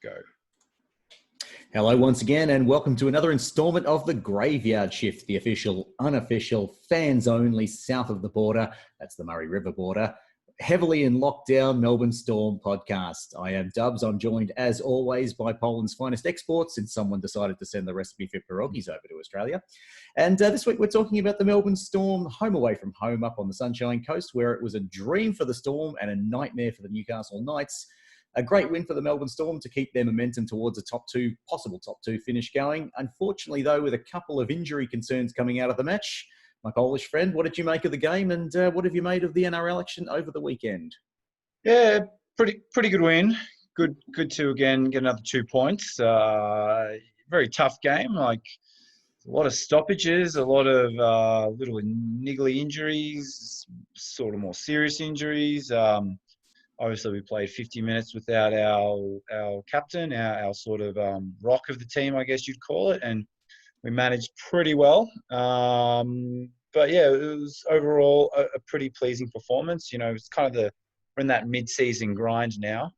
go. Hello once again, and welcome to another installment of The Graveyard Shift, the official, unofficial, fans-only south of the border, that's the Murray River border, heavily in lockdown Melbourne Storm podcast. I am Dubs. I'm joined, as always, by Poland's finest exports, since someone decided to send the recipe for pierogies over to Australia. And this week we're talking about the Melbourne Storm, home away from home up on the Sunshine Coast, where it was a dream for the Storm and a nightmare for the Newcastle Knights. A great win for the Melbourne Storm to keep their momentum towards a possible top two finish going. Unfortunately, though, with a couple of injury concerns coming out of the match. My Polish friend, what did you make of the game, and what have you made of the NRL action over the weekend? Yeah, pretty good win. Good to again get another 2 points. Very tough game. Like a lot of stoppages, a lot of little niggly injuries, sort of more serious injuries. Obviously, we played 50 minutes without our captain, our sort of rock of the team, I guess you'd call it, and we managed pretty well. But yeah, it was overall a pretty pleasing performance. You know, it's kind of we're in that mid-season grind now.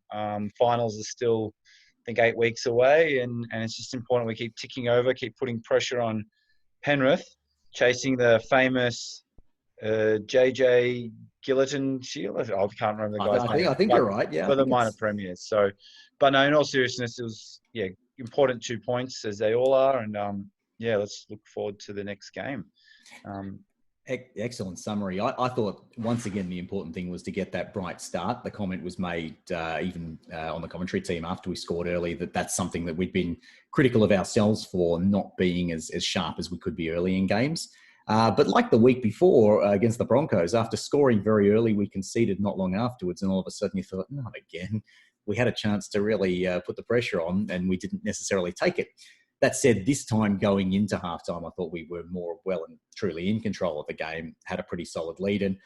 Finals are still, I think, 8 weeks away, and it's just important we keep ticking over, keep putting pressure on Penrith, chasing the famous JJ Gilliton Shield. I can't remember the guy's name. I think you're right. Yeah, for the minor premiers. So, but no, in all seriousness, it was important 2 points, as they all are, and let's look forward to the next game. Excellent summary. I thought, once again, the important thing was to get that bright start. The comment was made even on the commentary team after we scored early that's something that we'd been critical of ourselves for, not being as sharp as we could be early in games. But like the week before against the Broncos, after scoring very early, we conceded not long afterwards, and all of a sudden you thought, not again. We had a chance to really put the pressure on, and we didn't necessarily take it. That said, this time going into halftime, I thought we were more well and truly in control of the game, had a pretty solid lead. And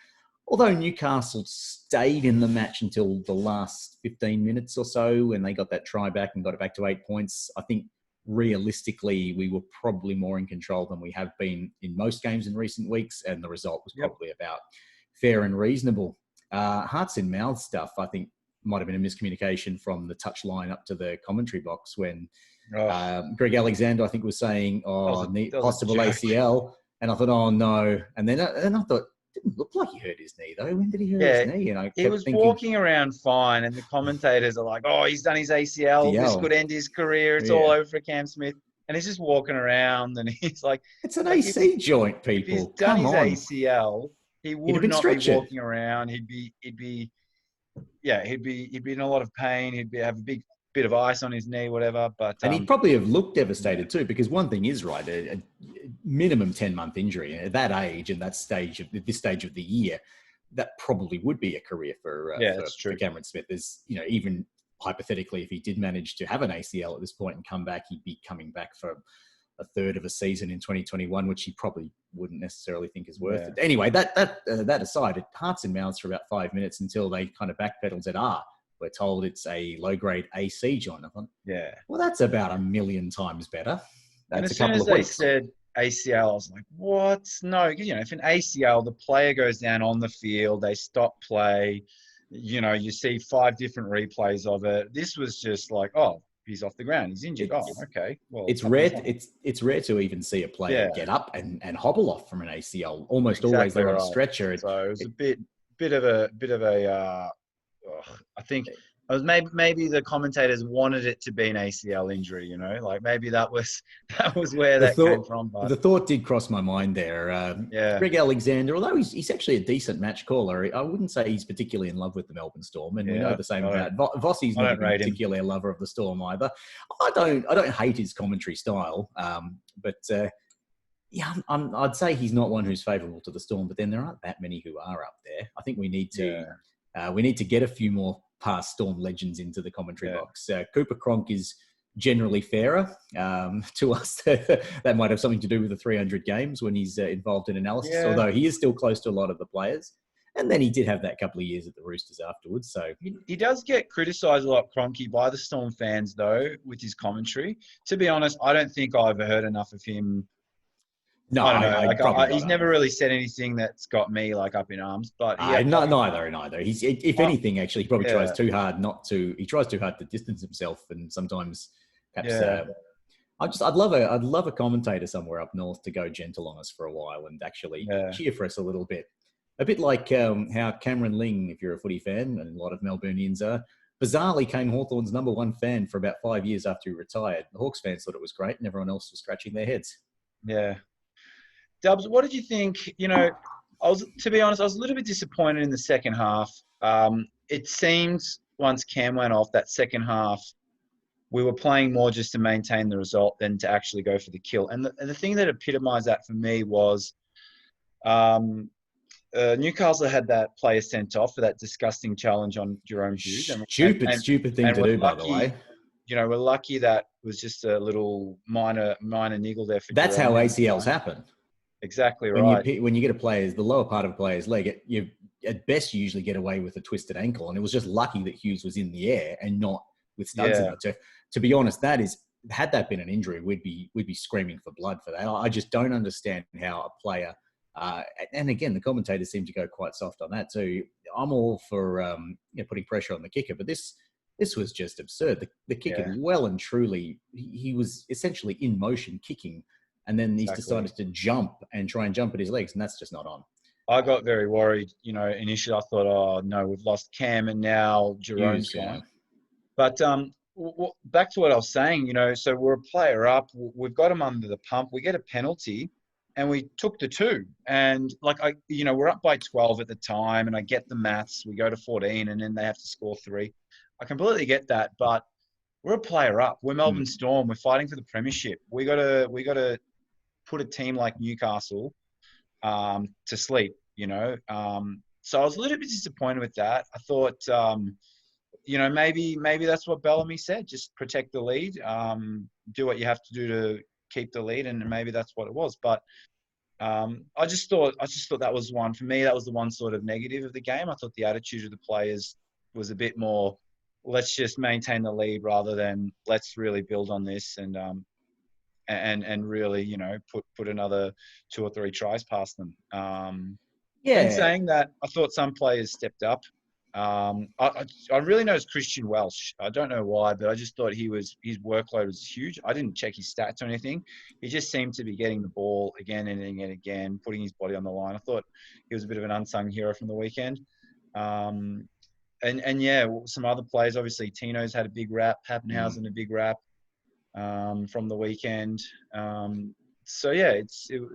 although Newcastle stayed in the match until the last 15 minutes or so, when they got that try back and got it back to 8 points, I think realistically, we were probably more in control than we have been in most games in recent weeks, and the result was probably about fair and reasonable. Hearts in mouths stuff, I think, might have been a miscommunication from the touchline up to the commentary box when Greg Alexander, I think, was saying, possible ACL, and I thought, oh no, and then I thought, it didn't look like he hurt his knee though. When did he hurt his knee? And I he was walking around fine, and the commentators are like, "Oh, he's done his ACL. This could end his career. It's all over for Cam Smith." And he's just walking around, and he's like, "It's an AC joint, people. If he's done his ACL, he would not be walking around. He'd be in a lot of pain. He'd have a big bit of ice on his knee, whatever." And he'd probably have looked devastated too, because one thing is right, a minimum 10-month injury at that age and this stage of the year, that probably would be a career for Cameron Smith. There's, even hypothetically, if he did manage to have an ACL at this point and come back, he'd be coming back for a third of a season in 2021, which he probably wouldn't necessarily think is worth it. Anyway, that aside, it hearts and mouths for about 5 minutes until they kind of backpedaled and said, we're told it's a low-grade AC joint. I thought, well, that's about 1 million times better. That's and as soon as they said ACL, I was like, what? No, if an ACL, the player goes down on the field, they stop play, you see 5 different replays of it. This was just like, he's off the ground, he's injured. Okay. Well, it's rare to even see a player get up and hobble off from an ACL. Almost always they're on a stretcher. So it was a bit of a I think it was maybe the commentators wanted it to be an ACL injury, like maybe that was where that came from. But the thought did cross my mind there. Greg Alexander, although he's actually a decent match caller, I wouldn't say he's particularly in love with the Melbourne Storm, and we know the same about Vossi's not particularly a lover of the Storm either. I don't hate his commentary style, but I'd say he's not one who's favourable to the Storm. But then there aren't that many who are up there. I think we need to get a few more past Storm legends into the commentary box. Cooper Cronk is generally fairer to us. That might have something to do with the 300 games when he's involved in analysis, although he is still close to a lot of the players. And then he did have that couple of years at the Roosters afterwards. So he does get criticised a lot, Cronky, by the Storm fans, though, with his commentary. To be honest, I don't think I've heard enough of him No, I don't know. I probably not He's never either. really said anything that's got me like up in arms. But Neither. He's, if I, anything, actually, he probably tries yeah, too hard not to. He tries too hard to distance himself, and sometimes, perhaps, yeah, I'd love a commentator somewhere up north to go gentle on us for a while and actually yeah, cheer for us a little bit. A bit like how Cameron Ling, if you're a footy fan, and a lot of Melburnians are, bizarrely came Hawthorn's #1 fan for about 5 years after he retired. The Hawks fans thought it was great, and everyone else was scratching their heads. yeah. Dubs, what did you think? To be honest, I was a little bit disappointed in the second half. It seemed once Cam went off that second half, we were playing more just to maintain the result than to actually go for the kill. And the thing that epitomised that for me was Newcastle had that player sent off for that disgusting challenge on Jerome Hughes. Stupid thing to we're do, by the lucky, way. we're lucky that was just a little minor niggle there for That's Jerome. how ACLs happen. Exactly right. When you get the lower part of a player's leg, you at best you usually get away with a twisted ankle, and it was just lucky that Hughes was in the air and not with studs in the turf. To be honest, had that been an injury, we'd be screaming for blood for that. I just don't understand how a player, and again, the commentators seem to go quite soft on that too. I'm all for putting pressure on the kicker, but this was just absurd. The kicker, well and truly, he was essentially in motion kicking. And then he's decided to jump and try and jump at his legs, and that's just not on. I got very worried. Initially I thought, oh no, we've lost Cam and now Jerome's gone. But back to what I was saying, so we're a player up. We've got him under the pump. We get a penalty, and we took the 2. And we're up by 12 at the time, and I get the maths. We go to 14, and then they have to score 3. I completely get that, but we're a player up. We're Melbourne Storm. We're fighting for the premiership. We got to put a team like Newcastle to sleep, So I was a little bit disappointed with that. I thought, maybe that's what Bellamy said. Just protect the lead, do what you have to do to keep the lead, and maybe that's what it was. But I just thought that was one for me. That was the one sort of negative of the game. I thought the attitude of the players was a bit more, let's just maintain the lead rather than let's really build on this and really, put another 2 or 3 tries past them. In saying that, I thought some players stepped up. I really noticed Christian Welsh. I don't know why, but I just thought his workload was huge. I didn't check his stats or anything. He just seemed to be getting the ball again and again, putting his body on the line. I thought he was a bit of an unsung hero from the weekend. Some other players, obviously Tino's had a big rap, Pappenhausen a big rap. From the weekend. It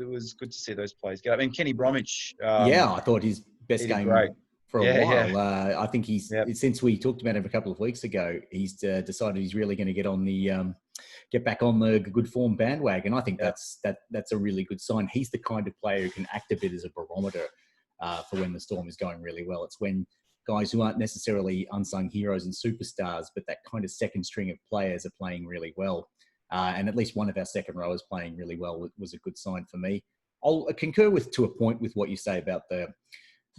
was good to see those players get up. And Kenny Bromwich. I thought his best game for a while. Yeah. I think since we talked about him a couple of weeks ago, he's decided he's really going to get back on the good form bandwagon. I think that's a really good sign. He's the kind of player who can act a bit as a barometer for when the Storm is going really well. It's when guys who aren't necessarily unsung heroes and superstars, but that kind of second string of players are playing really well. And at least one of our second rowers playing really well was a good sign for me. I'll concur to a point with what you say about the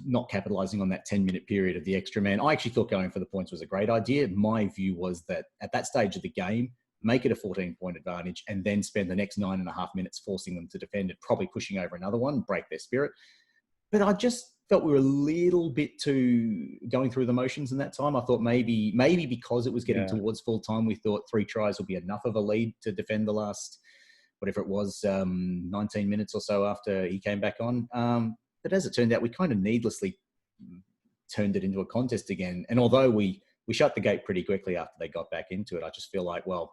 not capitalising on that 10-minute period of the extra man. I actually thought going for the points was a great idea. My view was that at that stage of the game, make it a 14-point advantage and then spend the next 9.5 minutes forcing them to defend it, probably pushing over another one, break their spirit. But I just felt we were a little bit too going through the motions in that time. I thought maybe because it was getting towards full time, we thought 3 tries would be enough of a lead to defend the last, whatever it was, 19 minutes or so after he came back on. But as it turned out, we kind of needlessly turned it into a contest again. And although we shut the gate pretty quickly after they got back into it, I just feel like, well,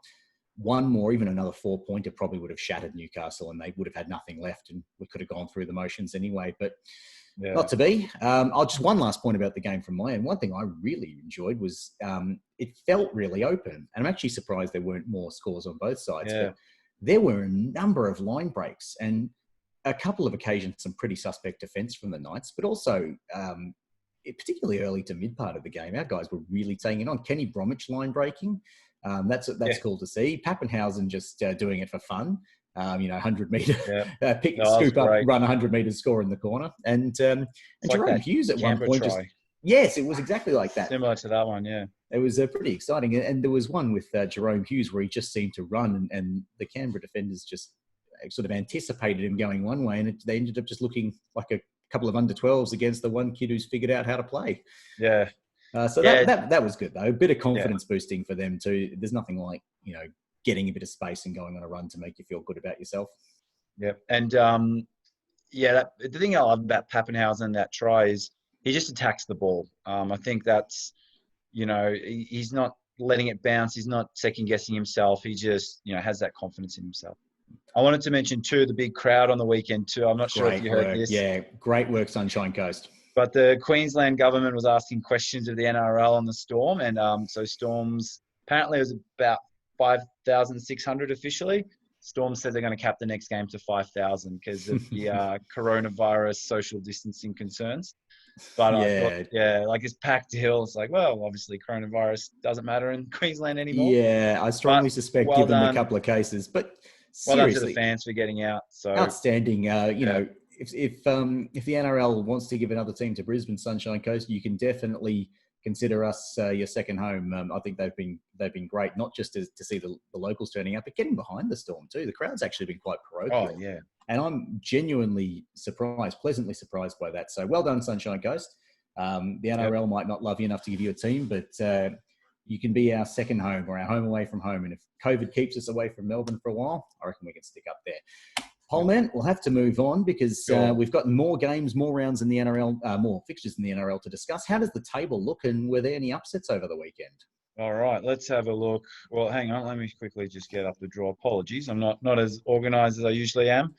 one more, even another 4-pointer probably would have shattered Newcastle and they would have had nothing left and we could have gone through the motions anyway. But not to be. I'll just one last point about the game from my end. One thing I really enjoyed was it felt really open. And I'm actually surprised there weren't more scores on both sides. Yeah. But there were a number of line breaks and a couple of occasions, some pretty suspect defence from the Knights, but also particularly early to mid part of the game, our guys were really taking it on. Kenny Bromwich line breaking. That's cool to see. Pappenhausen just doing it for fun. 100 metre, scoop up, run 100 metres, score in the corner. And Jerome Hughes at one point yes, it was exactly like that. Similar to that one, yeah. It was pretty exciting. And there was one with Jerome Hughes where he just seemed to run and the Canberra defenders just sort of anticipated him going one way, and they ended up just looking like a couple of under 12s against the one kid who's figured out how to play. Yeah. That was good though. A bit of confidence boosting for them too. There's nothing like, getting a bit of space and going on a run to make you feel good about yourself. Yeah. And the thing I love about Pappenhausen and that try is he just attacks the ball. I think that's, he's not letting it bounce. He's not second guessing himself. He just, has that confidence in himself. I wanted to mention too, the big crowd on the weekend too. I'm not sure if you heard this. Yeah, great work, Sunshine Coast. But the Queensland government was asking questions of the NRL on the Storm. And so Storms, apparently it was about 5,600 officially. Storm said they're going to cap the next game to 5,000 because of the coronavirus social distancing concerns. But I thought, like it's packed hill. It's like, well, obviously coronavirus doesn't matter in Queensland anymore. Yeah, I strongly suspect given a couple of cases. But seriously, well done to the fans for getting out. So outstanding. If the NRL wants to give another team to Brisbane Sunshine Coast, you can definitely consider us your second home. I think they've been great, not just to see the locals turning up, but getting behind the Storm too. The crowd's actually been quite parochial. Oh yeah, and I'm genuinely pleasantly surprised by that. So well done, Sunshine Coast. The NRL might not love you enough to give you a team, but you can be our second home or our home away from home. And if COVID keeps us away from Melbourne for a while, I reckon we can stick up there. Poleman, we'll have to move on because we've got more games, more rounds in the NRL, more fixtures in the NRL to discuss. How does the table look, and were there any upsets over the weekend? All right, let's have a look. Well, hang on, let me quickly just get up the draw. Apologies, I'm not as organised as I usually am.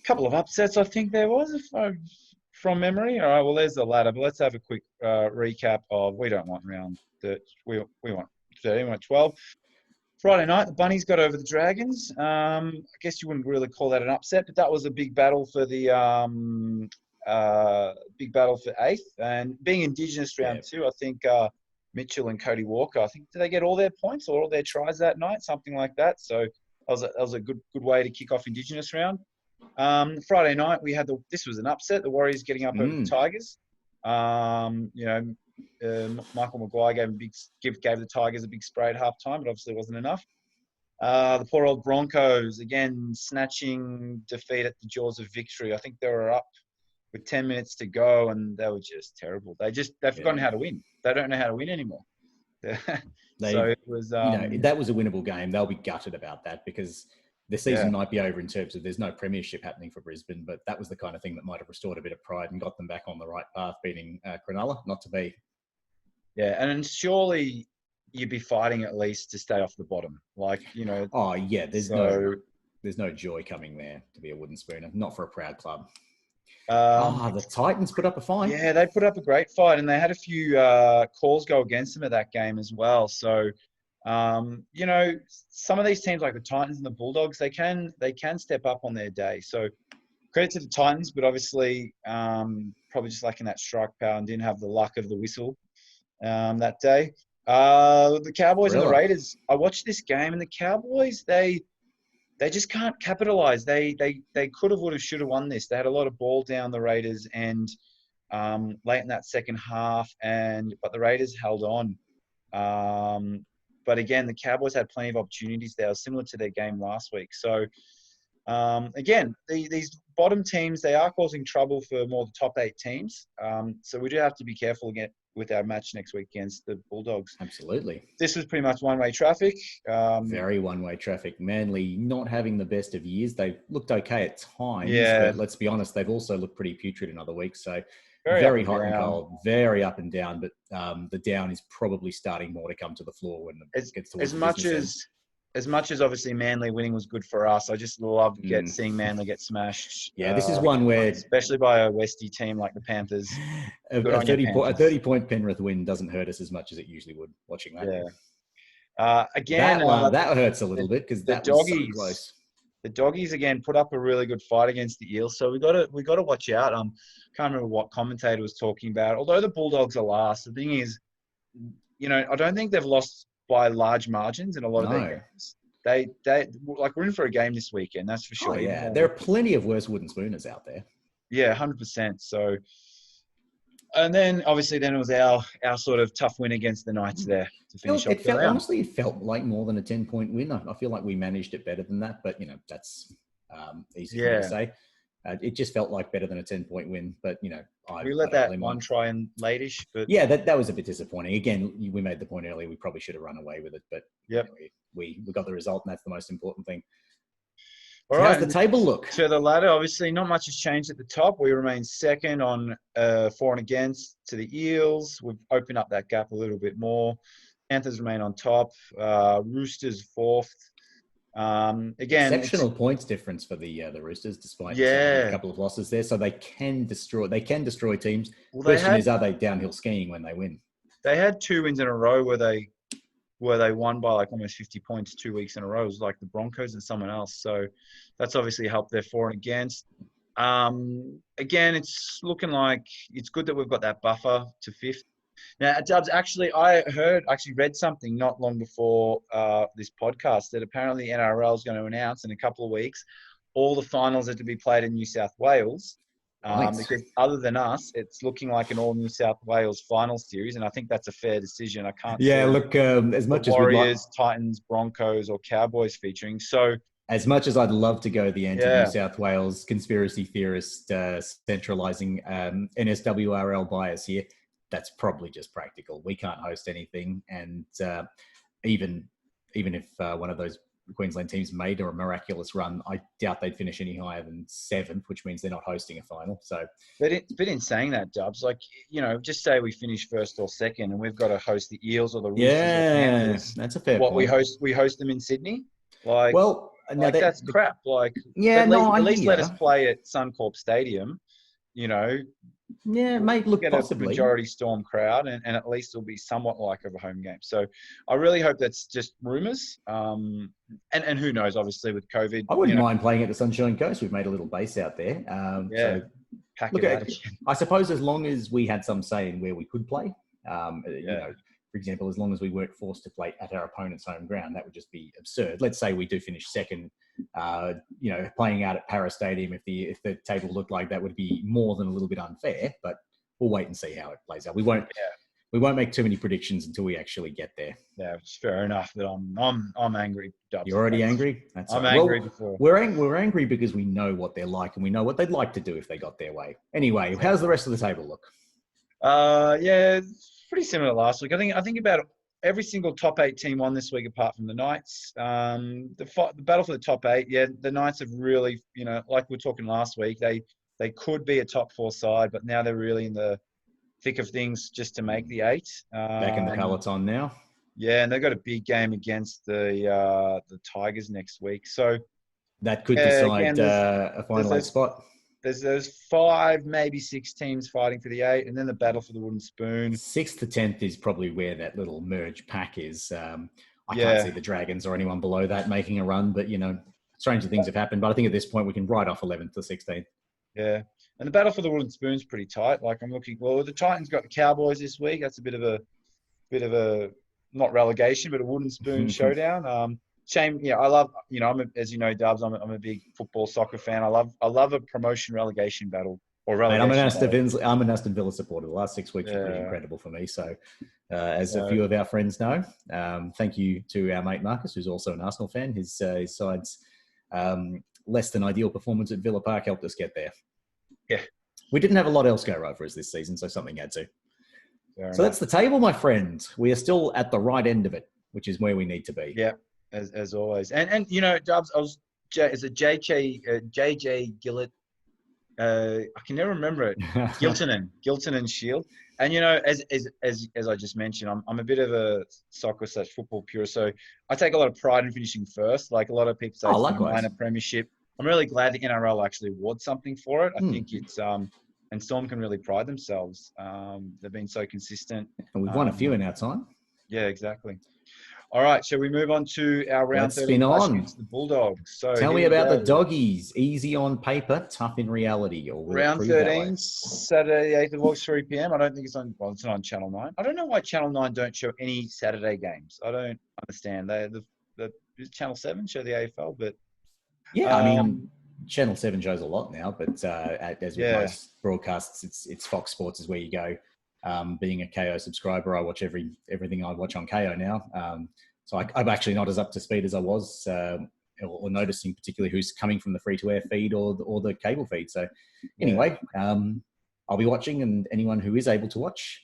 Couple of upsets, I think there was, from memory. All right, well, there's the ladder, but let's have a quick recap of. We don't want round 30. We want 30. We want 12. Friday night, the Bunnies got over the Dragons. I guess you wouldn't really call that an upset, but that was a big battle for the eighth. And being Indigenous round 2, I think Mitchell and Cody Walker, I think, did they get all their points or all their tries that night? Something like that. So that was a good way to kick off Indigenous round. Friday night, this was an upset. The Warriors getting up over the Tigers. Michael Maguire gave the Tigers a big spray at halftime, but obviously it wasn't enough. The poor old Broncos, again, snatching defeat at the jaws of victory. I think they were up with 10 minutes to go, and they were just terrible. They've forgotten how to win. They don't know how to win anymore. So it was... that was a winnable game. They'll be gutted about that because the season might be over in terms of there's no premiership happening for Brisbane, but that was the kind of thing that might have restored a bit of pride and got them back on the right path, beating Cronulla, not to be. Yeah, and surely you'd be fighting at least to stay off the bottom. Oh, yeah, there's no joy coming there to be a wooden spooner, not for a proud club. The Titans put up a fight. Yeah, they put up a great fight, and they had a few calls go against them at that game as well. So, some of these teams like the Titans and the Bulldogs, they can step up on their day. So, credit to the Titans, but obviously probably just lacking that strike power and didn't have the luck of the whistle that day. The Cowboys and the Raiders. I watched this game, and the Cowboys they just can't capitalize. They could have, would have, should have won this. They had a lot of ball down the Raiders and late in that second half, but the Raiders held on. But again, the Cowboys had plenty of opportunities there, similar to their game last week. So again, these bottom teams, they are causing trouble for more the top 8 teams. So we do have to be careful again with our match next week against the Bulldogs. Absolutely. This was pretty much one-way traffic. Very one-way traffic. Manly not having the best of years. They've looked okay at times, but let's be honest, they've also looked pretty putrid in other weeks. So very hot and cold, very up and down, but the down is probably starting more to come to the floor when it gets towards as much as obviously Manly winning was good for us. I just love seeing Manly get smashed. Yeah, this is one where... Especially by a Westie team like the Panthers. A 30-point Penrith win doesn't hurt us as much as it usually would, watching that. Yeah. Again... That hurts a little bit because that was so close. The Doggies, again, put up a really good fight against the Eels. So we got to watch out. Can't remember what commentator was talking about. Although the Bulldogs are last, the thing is, I don't think they've lost by large margins in a lot of their games. We're in for a game this weekend, that's for sure. Oh, yeah. There are plenty of worse wooden spooners out there. Yeah, 100%. So And then obviously then it was our sort of tough win against the Knights there to finish off the round. Honestly, it felt like more than a 10-point win. I feel like we managed it better than that, but that's easy for me to say. It just felt like better than a 10-point win, but we let that one try in late-ish, but yeah, that was a bit disappointing. Again, we made the point earlier, we probably should have run away with it, but we got the result, and that's the most important thing. All so right, how's the table look? To the ladder, obviously, not much has changed at the top. We remain second on for and against to the Eels. We've opened up that gap a little bit more. Panthers remain on top. Roosters fourth. Again, exceptional points difference for the Roosters, despite a couple of losses there. So they can destroy teams. Well, question is, are they downhill skiing when they win? They had 2 wins in a row where they won by like almost 50 points 2 weeks in a row. It was like the Broncos and someone else. So that's obviously helped their for and against. Again, it's looking like it's good that we've got that buffer to fifth. Now, Dubs, I read something not long before this podcast that apparently the NRL is going to announce in a couple of weeks all the finals are to be played in New South Wales. Because other than us, it's looking like an all New South Wales final series, and I think that's a fair decision. I can't. Yeah, look, as much as Warriors, Titans, Broncos, or Cowboys featuring. So, as much as I'd love to go the anti-New South Wales conspiracy theorist centralizing NSWRL bias here, that's probably just practical. We can't host anything, and even if one of those Queensland teams made a miraculous run, I doubt they'd finish any higher than 7th, which means they're not hosting a final. So, but in saying that, Dubs, like just say we finish first or second, and we've got to host the Eels or the Roosters. Yeah, that's a fair point. We host them in Sydney. Like, well, now that's crap. Like, yeah, at least let us play at Suncorp Stadium. Yeah, it may look get possibly a majority Storm crowd, and at least it'll be somewhat like of a home game. So I really hope that's just rumours. And who knows? Obviously, with COVID, I wouldn't mind playing at the Sunshine Coast. We've made a little base out there. So I suppose as long as we had some say in where we could play, for example, as long as we weren't forced to play at our opponent's home ground, that would just be absurd. Let's say we do finish second, playing out at Para Stadium. If the table looked like that, would be more than a little bit unfair. But we'll wait and see how it plays out. We won't make too many predictions until we actually get there. Yeah, it's fair enough. But I'm angry. Dubs. You're already angry? I'm angry before. We're angry because we know what they're like and we know what they'd like to do if they got their way. Anyway, how's the rest of the table look? It's pretty similar to last week. I think about every single top 8 team won this week apart from the Knights. The battle for the top 8, the Knights have really, like we were talking last week, they could be a top 4 side, but now they're really in the thick of things just to make the 8. Back in the peloton now. Yeah, and they've got a big game against the Tigers next week. So that could decide a final 8 spot. There's 5, maybe 6 teams fighting for the 8, and then the battle for the wooden spoon. 6th to 10th is probably where that little merge pack is. I can't see the Dragons or anyone below that making a run, but, stranger things have happened. But I think at this point we can write off 11th to 16th. Yeah, and the battle for the wooden spoon is pretty tight. Like I'm looking, the Titans got the Cowboys this week. That's a bit of a not relegation, but a wooden spoon showdown. Shame, I love, as you know, Dubs, I'm a big football soccer fan. I love a promotion relegation battle or relegation. I'm an Aston Villa supporter. The last 6 weeks were pretty incredible for me. So, as a few of our friends know, thank you to our mate Marcus, who's also an Arsenal fan. His side's less than ideal performance at Villa Park helped us get there. Yeah, we didn't have a lot else go over us this season, so something had to. So that's the table, my friend. We are still at the right end of it, which is where we need to be. Yeah. As always, and Dubs, is it JJ Gillett? I can never remember it. Gilton and Shield. And as I just mentioned, I'm a bit of a soccer/football purist, so I take a lot of pride in finishing first. Like a lot of people say, minor premiership. I'm really glad the NRL actually award something for it. I think it's and Storm can really pride themselves. They've been so consistent, and we've won a few in our time. Yeah, exactly. All right, shall we move on to our round 13 against the Bulldogs? So tell me about the Doggies. Easy on paper, tough in reality. Or round 13, Saturday, 8th of August, 3 p.m. I don't think it's on. Well, it's not on Channel 9. I don't know why Channel 9 don't show any Saturday games. I don't understand. The Channel 7 show the AFL, but yeah, Channel 7 shows a lot now. But as with most broadcasts, it's Fox Sports is where you go. Being a KO subscriber, I watch everything I watch on KO now. So I'm actually not as up to speed as I was, or noticing particularly who's coming from the free-to-air feed or the cable feed. So anyway, I'll be watching, and anyone who is able to watch,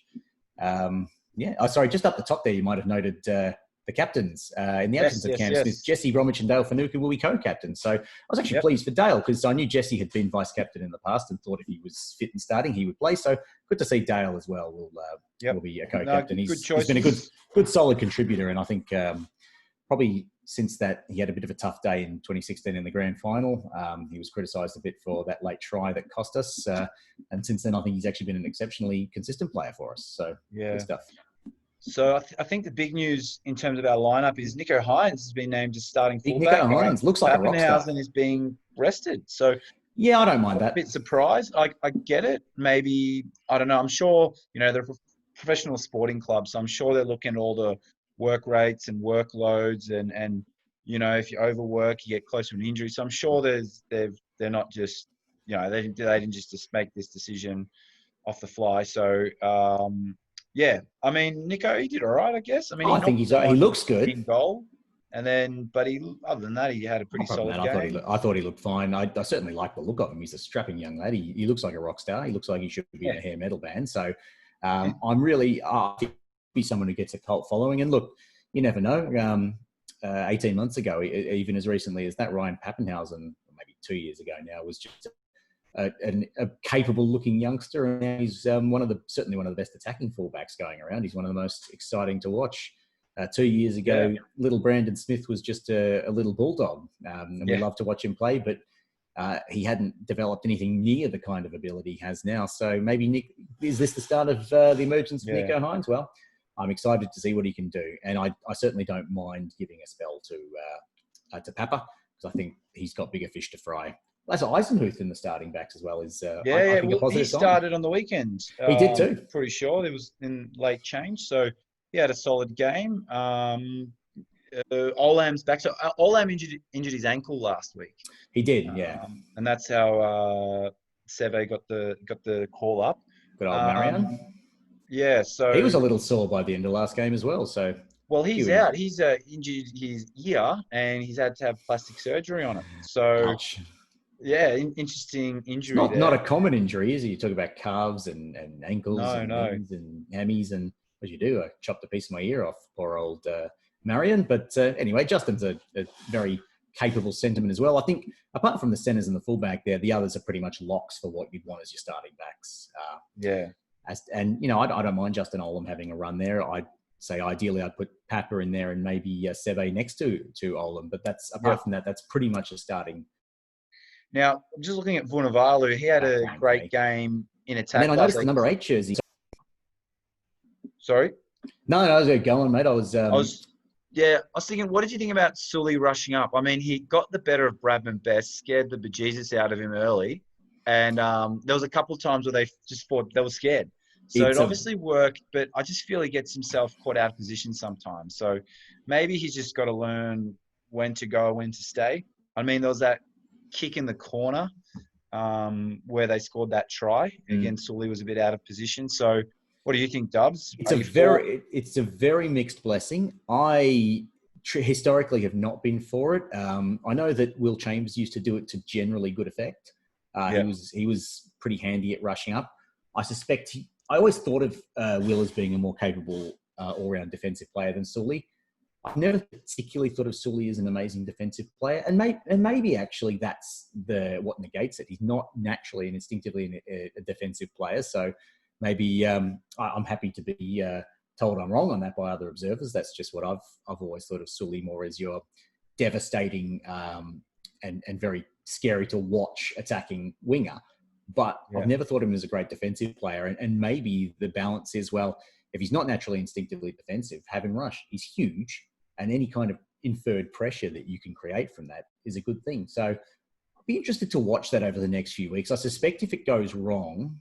sorry, just up the top there, you might have noted the captains. In the absence of Cam Smith, Jesse Bromwich and Dale Finucane will be co-captains. So I was actually pleased for Dale, because I knew Jesse had been vice-captain in the past and thought if he was fit and starting, he would play. So good to see Dale as well will be a co-captain. He's been a good solid contributor, and I think probably since that he had a bit of a tough day in 2016 in the grand final. He was criticised a bit for that late try that cost us. And since then, I think he's actually been an exceptionally consistent player for us. So good stuff. So I think the big news in terms of our lineup is Nico Hines has been named as starting fullback. Nico Hines looks like a rock star. Pappenhausen is being rested. So yeah, I don't mind that. A bit surprised. I get it. Maybe, I don't know. I'm sure, they're a professional sporting club, so I'm sure they're looking at all the work rates and workloads and if you overwork, you get close to an injury. So I'm sure they're not just, they didn't just make this decision off the fly. So, I mean, Nico, he did all right, I guess. I mean, I think he looks good in goal, and then, but other than that, he had a pretty solid game. I thought he looked fine. I certainly like the look of him. He's a strapping young lad. He looks like a rock star. He looks like he should be in a hair metal band. So I'm really be someone who gets a cult following. And look, you never know. 18 months ago, even as recently as that, Ryan Pappenhausen, maybe 2 years ago now, was just a capable-looking youngster, and now he's certainly one of the best attacking fullbacks going around. He's one of the most exciting to watch. 2 years ago, little Brandon Smith was just a little bulldog, and we love to watch him play, but he hadn't developed anything near the kind of ability he has now. So maybe is this the start of the emergence of Nico Hines? Well, I'm excited to see what he can do, and I certainly don't mind giving a spell to Papa, because I think he's got bigger fish to fry. That's Eisenhuth in the starting backs as well. I think a positive he started on the weekend. He did too. Pretty sure it was in late change, so he had a solid game. Olam's back. So Olam injured his ankle last week. He did, and that's how Seve got the call up. Good old Marianne. So he was a little sore by the end of last game as well. So he's out. He's injured his ear, and he's had to have plastic surgery on it. So. Ouch. Yeah, interesting injury. Not a common injury, is it? You talk about calves and ankles and knees and hammies, and what you do? I chopped a piece of my ear off, poor old Marion. But anyway, Justin's a very capable sentiment as well. I think apart from the centres and the fullback there, the others are pretty much locks for what you'd want as your starting backs. I don't mind Justin Olam having a run there. I'd say ideally I'd put Papa in there and maybe Seve next to Olam. But apart from that, that's pretty much a starting. Now, just looking at Vunivalu, he had a great game in attack. And then I noticed the number 8 jersey. Sorry? No, I was going, mate. I was thinking, what did you think about Sully rushing up? I mean, he got the better of Bradman Best, scared the bejesus out of him early. And there was a couple of times where they just thought they were scared. So it obviously worked, but I just feel he gets himself caught out of position sometimes. So maybe he's just got to learn when to go, when to stay. I mean, there was that kick in the corner where they scored that try. Again, Sully was a bit out of position. So what do you think, Dubs? It's a very mixed blessing. I historically have not been for it. I know that Will Chambers used to do it to generally good effect. He was pretty handy at rushing up. I suspect I always thought of Will as being a more capable all-round defensive player than Sully. I've never particularly thought of Sully as an amazing defensive player, and maybe actually that's what negates it. He's not naturally and instinctively a defensive player, so maybe I'm happy to be told I'm wrong on that by other observers. That's just what I've always thought of Sully more as your devastating and very scary to watch attacking winger. But I've never thought of him as a great defensive player, and maybe the balance is, well, if he's not naturally instinctively defensive, have him rush. He's huge. And any kind of inferred pressure that you can create from that is a good thing. So I'll be interested to watch that over the next few weeks. I suspect if it goes wrong,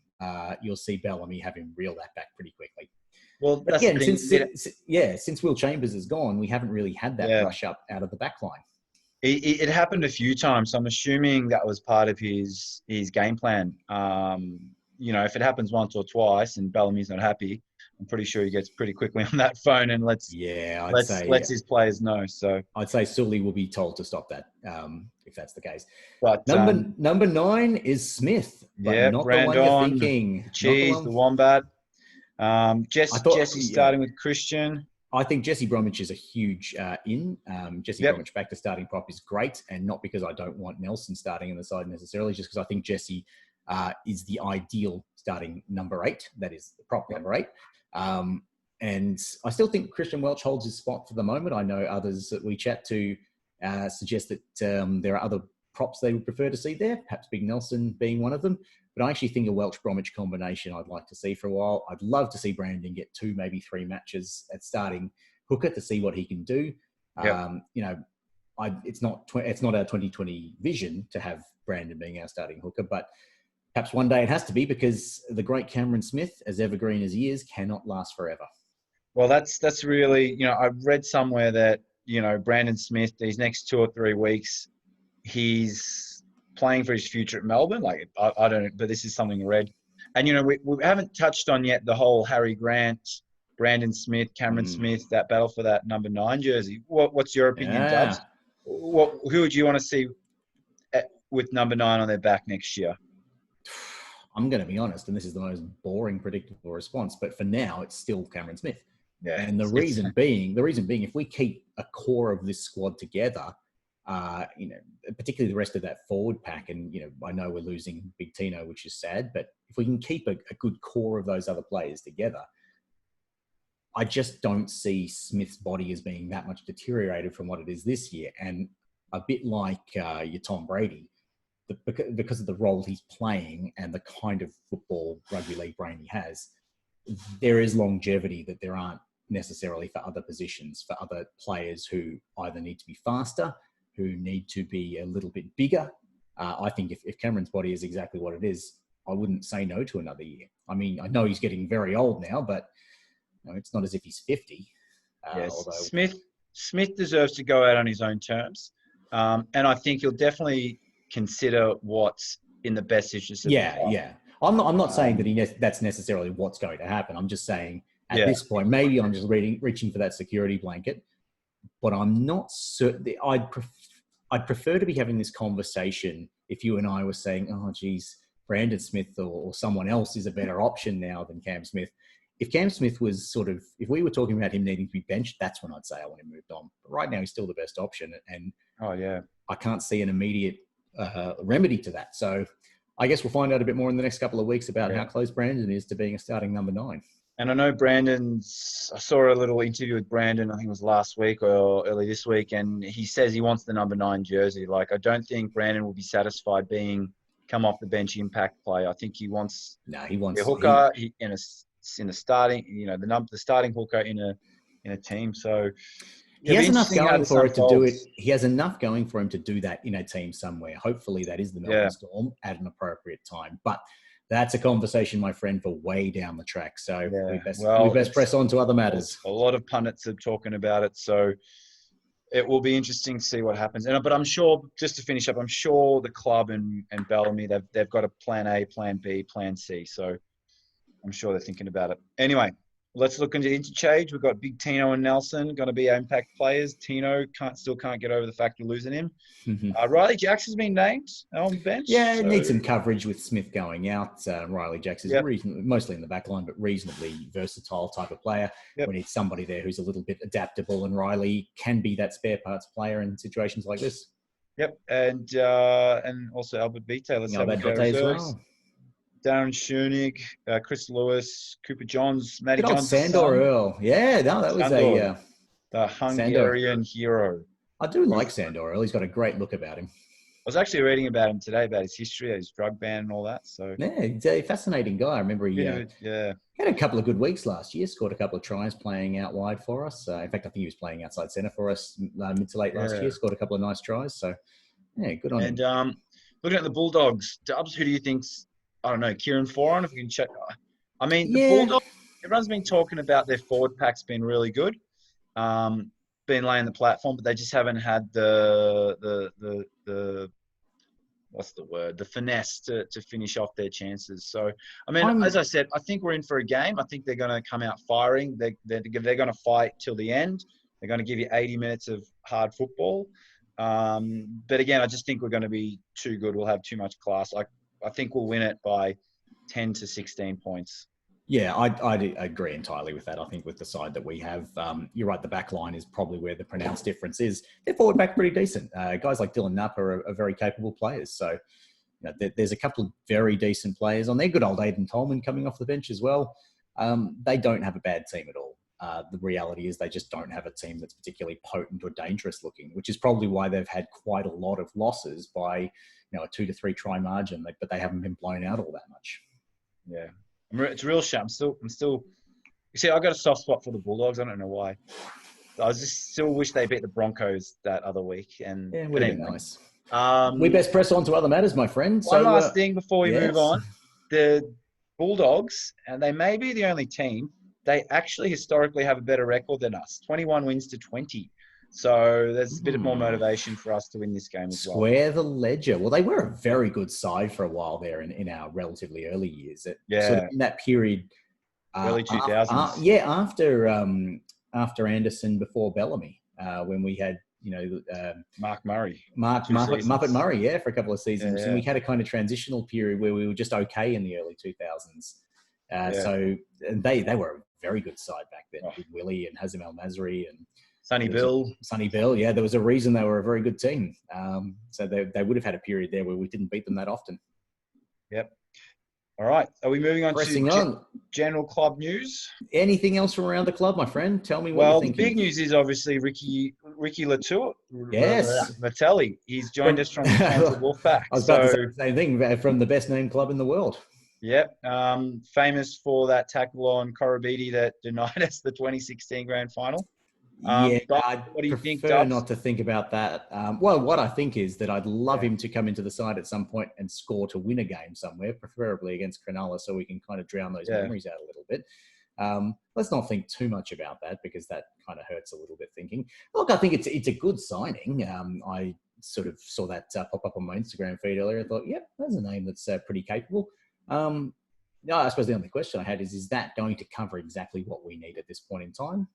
you'll see Bellamy have him reel that back pretty quickly. Well, that's again, since Will Chambers is gone, we haven't really had that rush up out of the back line. It happened a few times. So I'm assuming that was part of his game plan. if it happens once or twice and Bellamy's not happy, I'm pretty sure he gets pretty quickly on that phone and lets his players know. So I'd say Sully will be told to stop that if that's the case. But number 9 is Smith, but not Brandon, the one you're thinking. The cheese, the wombat. Jesse starting with Christian. I think Jesse Bromwich is a huge Jesse Bromwich back to starting prop is great, and not because I don't want Nelson starting in the side necessarily, just because I think Jesse is the ideal starting number 8. That is the prop number 8. And I still think Christian Welch holds his spot for the moment. I know others that we chat to suggest that there are other props they would prefer to see there, perhaps Big Nelson being one of them. But I actually think a Welch-Bromwich combination I'd like to see for a while. I'd love to see Brandon get 2, maybe 3 matches at starting hooker to see what he can do. It's not our 2020 vision to have Brandon being our starting hooker, but perhaps one day it has to be, because the great Cameron Smith, as evergreen as he is, cannot last forever. Well, that's really, I've read somewhere that, Brandon Smith, these next 2 or 3 weeks, he's playing for his future at Melbourne. Like, I don't know, but this is something I read. And, we haven't touched on yet the whole Harry Grant, Brandon Smith, Cameron Smith, that battle for that number 9 jersey. What's your opinion, Dubs? Who would you want to see with number 9 on their back next year? I'm going to be honest, and this is the most boring, predictable response, but for now, it's still Cameron Smith. Yeah. And the reason being, if we keep a core of this squad together, particularly the rest of that forward pack, and, I know we're losing Big Tino, which is sad, but if we can keep a good core of those other players together, I just don't see Smith's body as being that much deteriorated from what it is this year. And a bit like your Tom Brady, because of the role he's playing and the kind of football rugby league brain he has, there is longevity that there aren't necessarily for other positions, for other players who either need to be faster, who need to be a little bit bigger. I think if Cameron's body is exactly what it is, I wouldn't say no to another year. I mean, I know he's getting very old now, but it's not as if he's 50. Yes, Smith deserves to go out on his own terms. And I think he'll definitely consider what's in the best interest of the club. Yeah. I'm not saying that that's necessarily what's going to happen. I'm just saying at this point, maybe I'm just reaching for that security blanket, but I'm not certain. I'd prefer to be having this conversation if you and I were saying, oh, geez, Brandon Smith or someone else is a better option now than Cam Smith. If Cam Smith was if we were talking about him needing to be benched, that's when I'd say I want him moved on. But right now, he's still the best option. And I can't see an immediate remedy to that. So I guess we'll find out a bit more in the next couple of weeks about how close Brandon is to being a starting number 9. And I know I saw a little interview with Brandon, I think it was last week or early this week, and he says he wants the number 9 jersey. Like, I don't think Brandon will be satisfied come off the bench impact play. I think he wants a hooker in the starting, the starting hooker in a team. So he has enough going for it to do it. He has enough going for him to do that in a team somewhere. Hopefully that is the Melbourne Storm at an appropriate time. But that's a conversation, my friend, for way down the track. So we best press on to other matters. A lot of pundits are talking about it. So it will be interesting to see what happens. But I'm sure, just to finish up, I'm sure the club and Bellamy, they've got a plan A, plan B, plan C. So I'm sure they're thinking about it. Anyway, let's look into Interchange. We've got Big Tino and Nelson going to be our impact players. Tino still can't get over the fact of losing him. Riley Jackson's been named on the bench. Yeah, needs some coverage with Smith going out. Riley Jackson is mostly in the back line, but reasonably versatile type of player. We need somebody there who's a little bit adaptable, and Riley can be that spare parts player in situations like this. And also Albert Vitae. Let's have a look at reserves. Darren Schoenig, Chris Lewis, Cooper Johns, Matty Johns. Sandor Earl. Yeah, no, that was the Hungarian hero. I do like Sandor Earl. He's got a great look about him. I was actually reading about him today, about his history, his drug ban and all that. So he's a fascinating guy. I remember he had a couple of good weeks last year, scored a couple of tries playing out wide for us. In fact, I think he was playing outside centre for us mid to late last year, scored a couple of nice tries. So, good on him. And looking at the Bulldogs, Dubs, who do you think's, I don't know, Kieran Foran, if we can check. I mean, the Bulldogs, everyone's been talking about their forward pack's been really good, been laying the platform, but they just haven't had the what's the word? The finesse to finish off their chances. So, I mean, as I said, I think we're in for a game. I think they're going to come out firing. They're going to fight till the end. They're going to give you 80 minutes of hard football. But again, I just think we're going to be too good. We'll have too much class. I think we'll win it by 10 to 16 points. Yeah, I agree entirely with that. I think with the side that we have, you're right, the back line is probably where the pronounced difference is. Their forward back pretty decent. Guys like Dylan Knapp are very capable players. So you know, there's a couple of very decent players on there. Good old Aiden Tolman coming off the bench as well. They don't have a bad team at all. The reality is they just don't have a team that's particularly potent or dangerous looking, which is probably why they've had quite a lot of losses by a 2 to 3 try margin, but they haven't been blown out all that much. Yeah. It's a real shame. I'm still. You see, I got a soft spot for the Bulldogs. I don't know why. I just still wish they beat the Broncos that other week. And yeah, would have been nice. We best press on to other matters, my friend. One last thing before we move on: the Bulldogs, and they may be the only team. They actually historically have a better record than us. 21 wins to 20. So there's a bit more motivation for us to win this game as well. Square the ledger. Well, they were a very good side for a while there in our relatively early years. Sort of in that period. Early 2000s. After Anderson, before Bellamy, when we had, Mark Murray. Muppet Murray, for a couple of seasons. Yeah. And we had a kind of transitional period where we were just okay in the early 2000s. So and they were a very good side back then with Willie and Hazem El Masri and Sonny Bill. Yeah, there was a reason they were a very good team. So they would have had a period there where we didn't beat them that often. Yep. All right. Are we moving on to general club news? Anything else from around the club, my friend? Tell me what you're thinking. Well, the big news is obviously Ricky Latour. Yes. Matelli. He's joined us from the Wolfpack. I was about to say the same thing, from the best named club in the world. Yep. Famous for that tackle on Korobidi that denied us the 2016 grand final. What do you think, Dubs? Not to think about that. Well, what I think is that I'd love him to come into the side at some point and score to win a game somewhere, preferably against Cronulla, so we can kind of drown those memories out a little bit. Let's not think too much about that because that kind of hurts a little bit thinking. Look, I think it's a good signing. I sort of saw that pop up on my Instagram feed earlier. I thought, there's a name that's pretty capable. I suppose the only question I had is that going to cover exactly what we need at this point in time?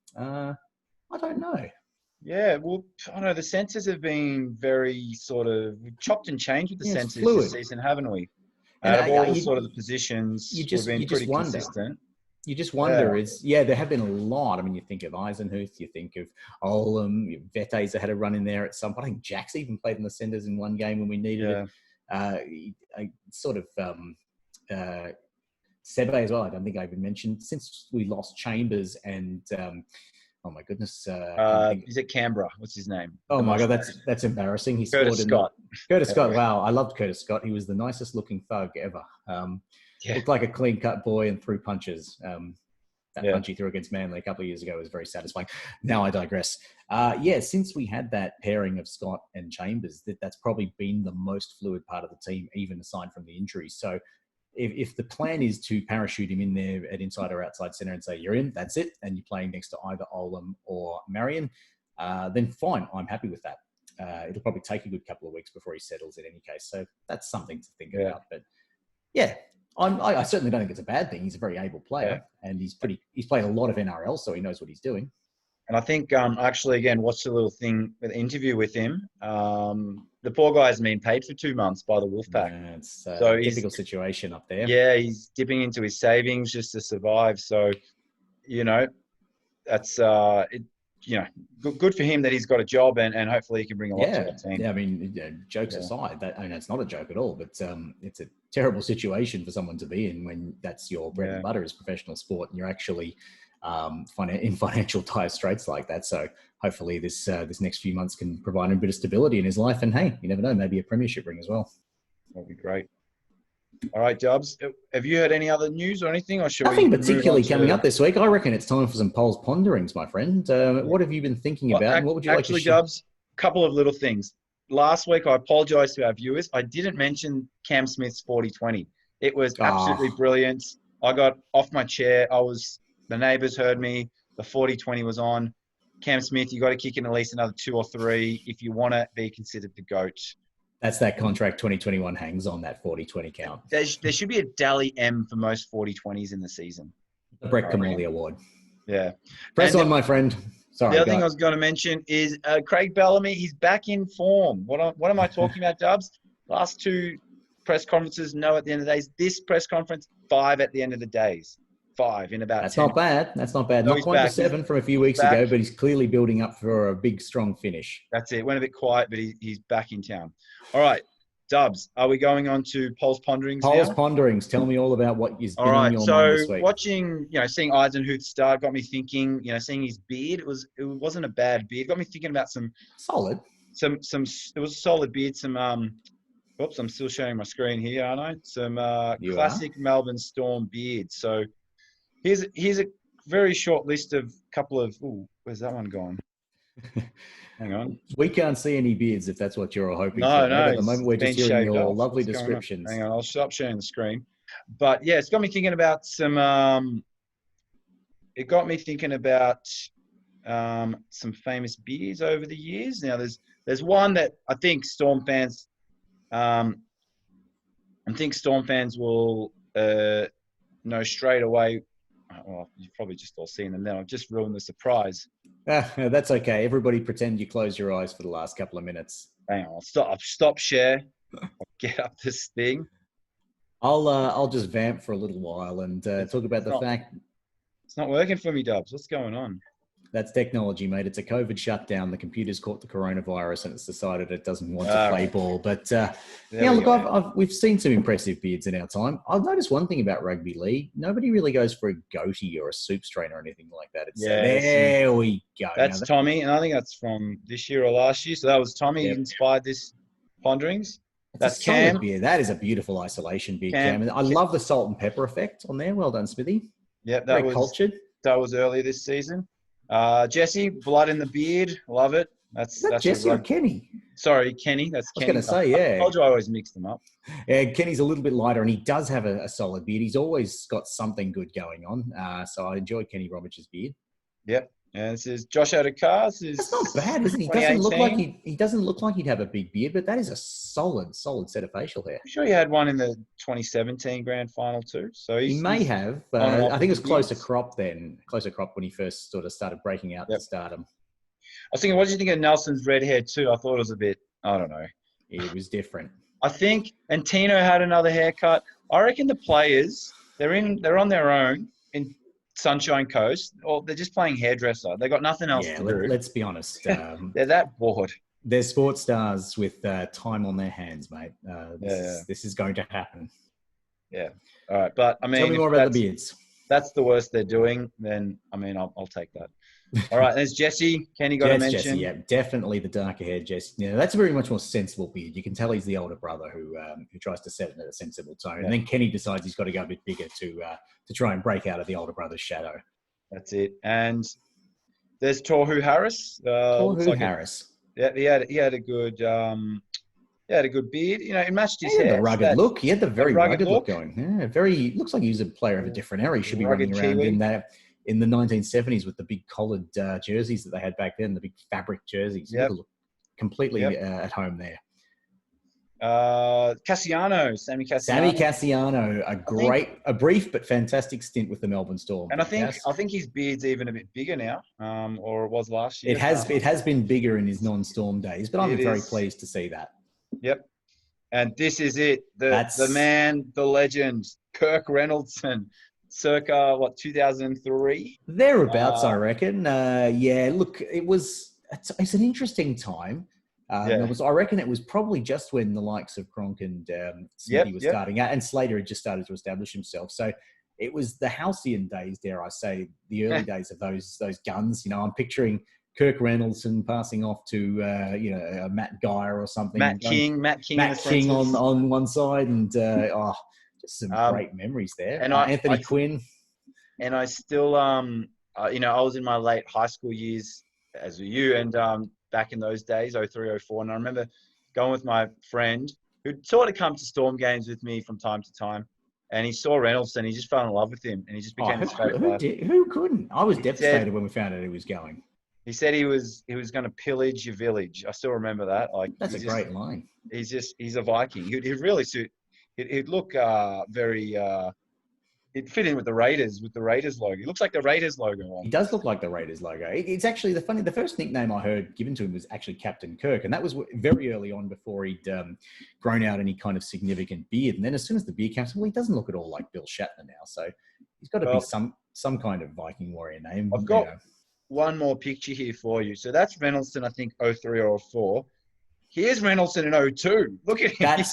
I don't know. Yeah, well, I know the Centres have been very sort of chopped and changed with the Centres this season, haven't we? Out of all sort of the positions, we've been pretty consistent. You just wonder there have been a lot. I mean, you think of Eisenhuth, you think of Olam, Vetes had a run in there at some point. I think Jack's even played in the Centres in one game when we needed it. Sebe as well, I don't think I even mentioned. Since we lost Chambers and... oh my goodness! Is it Canberra? What's his name? Oh my God, that's embarrassing. He Curtis Scott. Curtis Scott. Wow, I loved Curtis Scott. He was the nicest looking thug ever. Looked like a clean cut boy and threw punches. That punch he threw against Manly a couple of years ago was very satisfying. Now I digress. Since we had that pairing of Scott and Chambers, that's probably been the most fluid part of the team, even aside from the injuries. So. If the plan is to parachute him in there at inside or outside centre and say, you're in, that's it, and you're playing next to either Olam or Marion, then fine, I'm happy with that. It'll probably take a good couple of weeks before he settles in any case. So that's something to think about. But I certainly don't think it's a bad thing. He's a very able player and he's played a lot of NRL, so he knows what he's doing. And I think actually, again, watched a little thing, an interview with him. The poor guy hasn't been paid for 2 months by the Wolfpack. Yeah, it's a difficult situation up there. Yeah, he's dipping into his savings just to survive. So, that's good for him that he's got a job and hopefully he can bring a lot to the team. Yeah, I mean, jokes aside, it's not a joke at all, but it's a terrible situation for someone to be in when that's your bread and butter is professional sport and you're actually in financial dire straits like that. So hopefully this next few months can provide him a bit of stability in his life. And hey, you never know, maybe a premiership ring as well. That'd be great. All right, Dubs, have you heard any other news or anything? Or should Nothing particularly coming up this week. I reckon it's time for some polls ponderings, my friend. What have you been thinking about? And what would you like to share? Dubs, a couple of little things. Last week, I apologise to our viewers. I didn't mention Cam Smith's 40-20. It was absolutely brilliant. I got off my chair. The neighbours heard me. The 40-20 was on. Cam Smith, you got to kick in at least another 2 or 3 if you want to be considered the GOAT. That's that contract 2021 hangs on, that 40-20 count. There should be a Dally M for most 40-20s in the season. The Brett Kamali Award. Yeah. Press on, my friend. Sorry. The other thing I was going to mention is Craig Bellamy. He's back in form. What am I talking about, Dubs? Last 2 press conferences, no at the end of the days. This press conference, 5 at the end of the days. 5 in about 10. That's not bad. That's not bad. No, not quite the 7 from a few weeks ago, but he's clearly building up for a big, strong finish. That's it. Went a bit quiet, but he's back in town. All right. Dubs, are we going on to Pol's Ponderings Pol's now? Ponderings. Tell me all about what you've been on your mind this week. Watching, seeing Eisenhuth start got me thinking, seeing his beard, it wasn't a bad beard. It got me thinking about some solid. It was a solid beard. Oops, I'm still sharing my screen here, aren't I? Some classic Melbourne Storm beards. So here's a very short list of couple of. Ooh, where's that one gone? Hang on. We can't see any beards if that's what you're hoping for. No. At the moment, we're just hearing your lovely descriptions. Hang on, I'll stop sharing the screen. But yeah, it's got me thinking about some. It got me thinking about some famous beards over the years. Now, there's one that I think Storm fans. I think Storm fans will know straight away. Well, you've probably just all seen them now. I've just ruined the surprise. That's okay. Everybody pretend you close your eyes for the last couple of minutes. Hang on. Stop share. I'll get up this thing. I'll just vamp for a little while and talk about the fact. It's not working for me, Dubs. What's going on? That's technology, mate. It's a COVID shutdown. The computer's caught the coronavirus and it's decided it doesn't want to play ball. But we've seen some impressive beards in our time. I've noticed one thing about rugby league. Nobody really goes for a goatee or a soup strain or anything like that. There we go. That's Tommy, and I think that's from this year or last year. So that was Tommy who inspired this Ponderings. That's Cam. Beard. That is a beautiful isolation beard, Cam. I love the salt and pepper effect on there. Well done, Smithy. Yeah, that was cultured. That was earlier this season. Jesse, blood in the beard. Love it. That's Jesse or Kenny? Sorry, Kenny. That's Kenny. I was going to say, yeah. I told you I always mix them up. Yeah, Kenny's a little bit lighter, and he does have a solid beard. He's always got something good going on. So I enjoy Kenny Robich's beard. Yep. And this is Josh Adokar. That's not bad, isn't he? He doesn't look like he'd have a big beard, but that is a solid set of facial hair. I'm sure he had one in the 2017 grand final too. So he may have. I think it was closer crop when he first sort of started breaking out to stardom. I was thinking, what did you think of Nelson's red hair too? I thought it was a bit, I don't know. It was different. I think, and Tino had another haircut. I reckon the players, they're on their own in Sunshine Coast, or they're just playing hairdresser. They got nothing else to do. Let's be honest. They're that bored. They're sports stars with time on their hands, mate. This is going to happen. Yeah. All right. But I mean, tell me more about the beards. That's the worst they're doing. Then I mean, I'll take that. All right. There's Jesse. Kenny got to mention. Jesse, yeah, definitely the darker haired Jesse. Yeah, that's a very much more sensible beard. You can tell he's the older brother who tries to set it at a sensible tone. Yeah. And then Kenny decides he's got to go a bit bigger to try and break out of the older brother's shadow. That's it. And there's Tohu Harris. Harris. Yeah, he had a good beard. It matched his hair. He had the rugged look. He had the very rugged look going. Yeah, looks like he was a player of a different era. He should be running around in the 1970s with the big collared jerseys that they had back then, the big fabric jerseys. Yep. Completely at home there. Sammy Cassiano, a brief but fantastic stint with the Melbourne Storm. And I think his beard's even a bit bigger now, or it was last year. It has been bigger in his non-Storm days, but I'm very pleased to see that. Yep. And this is it. The man, the legend, Kirk Reynolds, circa 2003? Thereabouts, I reckon. Look, it's an interesting time. I reckon it was probably just when the likes of Cronk and Smithy were starting out, and Slater had just started to establish himself. So it was the halcyon days, dare I say, the early days of those guns. I'm picturing Kirk Reynolds and passing off to a Matt Geyer or something. Matt King on one side, and just some great memories there. And Anthony Quinn. And I still, I was in my late high school years, as were you, and back in those days, 03, 04. And I remember going with my friend who'd sort of come to Storm games with me from time to time. And he saw Reynolds and he just fell in love with him. And he just became his favourite player. Who couldn't? I was devastated when we found out he was going. He said he was going to pillage your village. I still remember that. Like That's a great line. He's a Viking. He'd really suit. He'd look very. He'd fit in with the Raiders logo. He looks like the Raiders logo. He does look like the Raiders logo. It's actually the first nickname I heard given to him was actually Captain Kirk. And that was very early on before he'd grown out any kind of significant beard. And then as soon as the beard came, well, he doesn't look at all like Bill Shatner now. So he's got to be some kind of Viking warrior name. I've got one more picture here for you. So that's Reynolds, I think, 03 or 04. Here's Reynolds in 02. Look at him. That's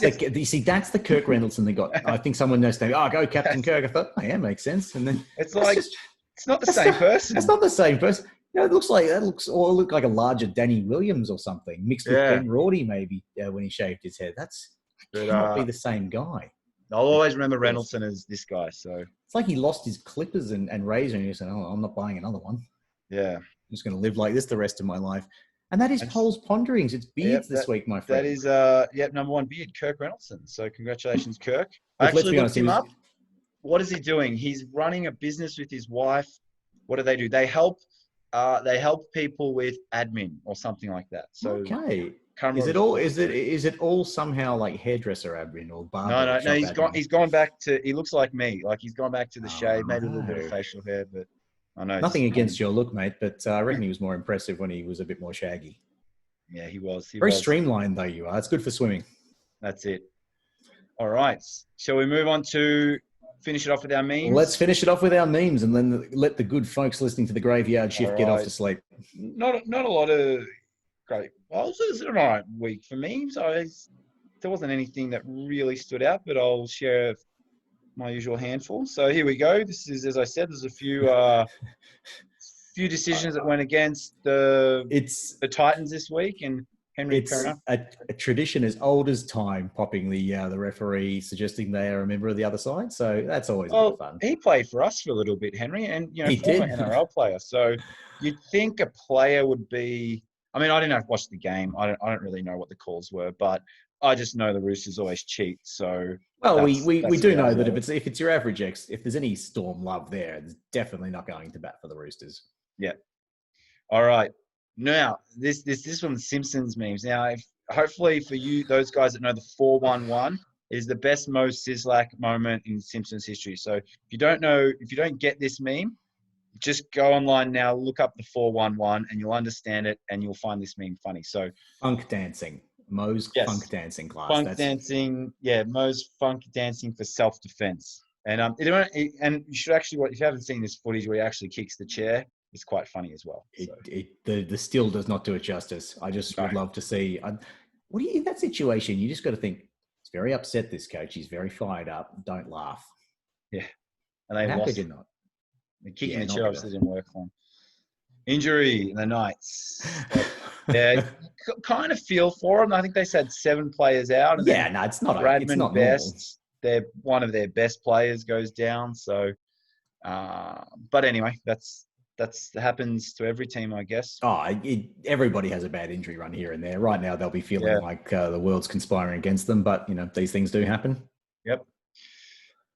the Kirk Reynolds they got. I think someone knows. Go Captain Kirk. I thought, yeah, makes sense. And then it's like it's not the same person. It's not the same person. It looks like like a larger Danny Williams or something mixed with Ben Rorty maybe when he shaved his head. That cannot be the same guy. I'll always remember Reynolds as this guy. So it's like he lost his clippers and razor, and he said, "Oh, I'm not buying another one. Yeah, I'm just going to live like this the rest of my life." And that is Paul's Ponderings. It's beards this week, my friend. That is, number one beard, Kirk Reynolds. So congratulations, Kirk. I actually looked him up. What is he doing? He's running a business with his wife. What do? They help people with admin or something like that. So okay. Is it all somehow like hairdresser admin or barber? No. He's gone back to. He looks like me. Like he's gone back to the shave, maybe a little bit of facial hair, but. I know. Nothing against your look, mate, but I reckon he was more impressive when he was a bit more shaggy. Yeah, he was. Very streamlined, though, you are. It's good for swimming. That's it. All right. Shall we move on to finish it off with our memes? Let's finish it off with our memes and then let the good folks listening to the Graveyard Shift get off to sleep. Not a lot of great. Well, it was an all right week for memes. There wasn't anything that really stood out, but I'll share my usual handful. So here we go. This is, as I said, there's a few decisions that went against the Titans this week, and Henry Perrin. A tradition as old as time, popping the referee suggesting they are a member of the other side. So that's always a bit of fun. He played for us for a little bit, Henry, and he former did. NRL player. So you'd think a player would be. I mean, I didn't watch the game. I don't really know what the calls were, but I just know the Roosters always cheat. So we do know that if it's your average if there's any Storm love there, it's definitely not going to bat for the Roosters. Yeah. All right. Now this from the Simpsons memes. Now, hopefully for you, those guys that know the 411 is the best Mo Sislak moment in Simpsons history. So if you don't get this meme, just go online now, look up the 411, and you'll understand it, and you'll find this meme funny. So funk dancing. Mo's funk dancing class. Dancing, Mo's funk dancing for self-defense. And and you should actually, if you haven't seen this footage where he actually kicks the chair, it's quite funny as well. The still does not do it justice. I just would love to see. What do you in that situation? You just got to think. He's very upset. This coach. He's very fired up. Don't laugh. Yeah, and they how lost. could you not? The kicking the chair obviously didn't work for him. Injury in the Knights. Yeah, kind of feel for them. I think they said 7 players out. And it's not. Bradman it's not Best. They're one of their best players goes down. So, but anyway, that's happens to every team, I guess. Everybody has a bad injury run here and there. Right now, they'll be feeling like the world's conspiring against them. But these things do happen. Yep.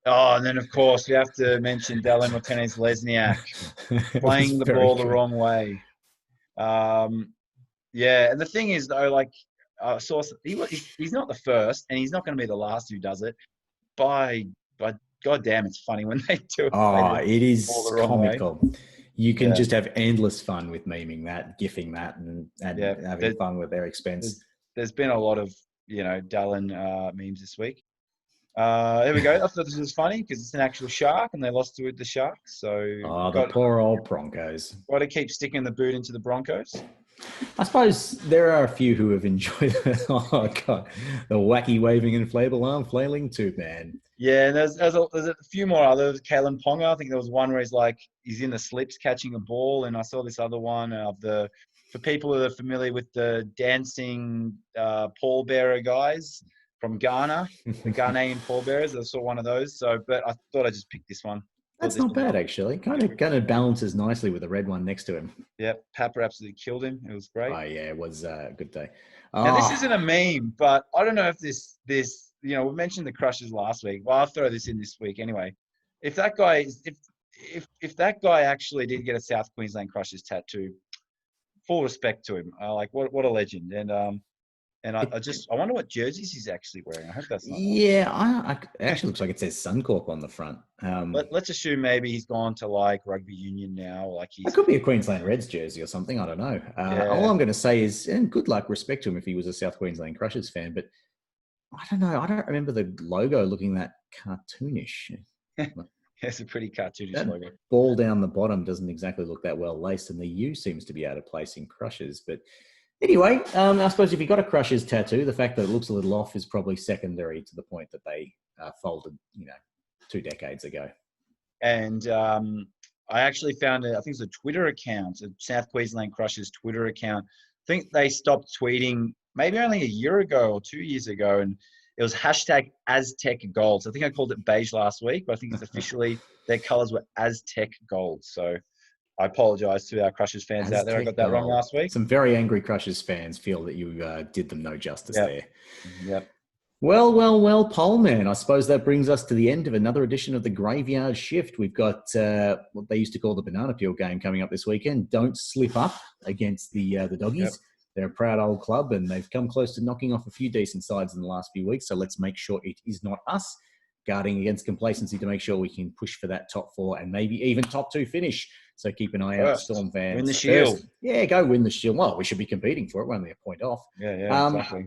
Oh, and then, of course, we have to mention Dallin Martinez-Lesniak playing the ball the wrong way. And the thing is, though, like, he's not the first, and he's not going to be the last who does it. By goddamn, it's funny when they do it. It is comical. You can just have endless fun with memeing that, gifing that, and having fun with their expense. There's been a lot of, Dallin memes this week. Here we go. I thought this was funny because it's an actual shark and they lost to the Sharks. So the poor old Broncos. Got to keep sticking the boot into the Broncos. I suppose there are a few who have enjoyed it. Oh, God. The wacky waving inflatable arm flailing too, man. Yeah, and there's a few more others. Kalen Ponga, I think there was one where he's in the slips catching a ball. And I saw this other one for people who are familiar with the dancing pallbearer guys from Ghana, the Ghanaian pallbearers. I saw one of those. But I thought I'd just pick this one. That's not bad, actually. Kind of balances nicely with the red one next to him. Yep, Papa absolutely killed him. It was great. Oh, yeah, it was a good day. Now, this isn't a meme, but I don't know if this we mentioned the crushes last week. Well, I'll throw this in this week anyway. If that guy actually did get a South Queensland crushes tattoo, full respect to him. Like what a legend. And I wonder what jerseys he's actually wearing. I hope that's not. Yeah, it actually looks like it says Suncorp on the front. Let's assume maybe he's gone to like rugby union now. Like it could be a Queensland Reds jersey or something. I don't know. All I'm going to say is, and good luck, respect to him if he was a South Queensland Crushers fan, but I don't know. I don't remember the logo looking that cartoonish. It's a pretty cartoonish that logo. Ball down the bottom doesn't exactly look that well laced, and the U seems to be out of place in Crushers. But anyway, I suppose if you got a Crushers tattoo, the fact that it looks a little off is probably secondary to the point that they folded, 2 decades ago. And I actually found I think it's a Twitter account, a South Queensland Crushers Twitter account. I think they stopped tweeting maybe only a year ago or 2 years ago, and it was hashtag Aztec Gold. So I think I called it beige last week, but I think it's officially their colours were Aztec Gold. So I apologise to our Crushers fans out there. I got that wrong last week. Some very angry Crushers fans feel that you did them no justice there. Yep. Well, Pole Man, I suppose that brings us to the end of another edition of the Graveyard Shift. We've got what they used to call the Banana Peel game coming up this weekend. Don't slip up against the Doggies. Yep. They're a proud old club, and they've come close to knocking off a few decent sides in the last few weeks. So let's make sure it is not us guarding against complacency to make sure we can push for that top 4 and maybe even top 2 finish. So keep an eye out, Storm fans. Win the Shield. Yeah, go win the Shield. Well, we should be competing for it. We're only a point off. Yeah, exactly.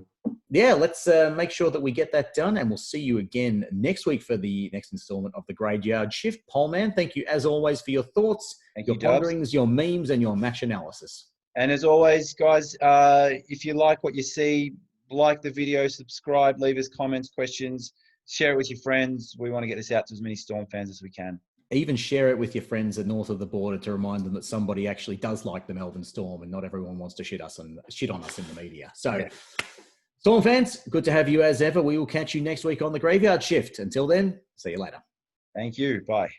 Yeah, let's make sure that we get that done, and we'll see you again next week for the next installment of the Graveyard Shift. Poleman, thank you as always for your thoughts, your ponderings, your memes, and your match analysis. And as always, guys, if you like what you see, like the video, subscribe, leave us comments, questions, share it with your friends. We want to get this out to as many Storm fans as we can. Even share it with your friends north of the border to remind them that somebody actually does like the Melbourne Storm and not everyone wants to shit on us in the media. So, Storm fans, good to have you as ever. We will catch you next week on the Graveyard Shift. Until then, see you later. Thank you. Bye.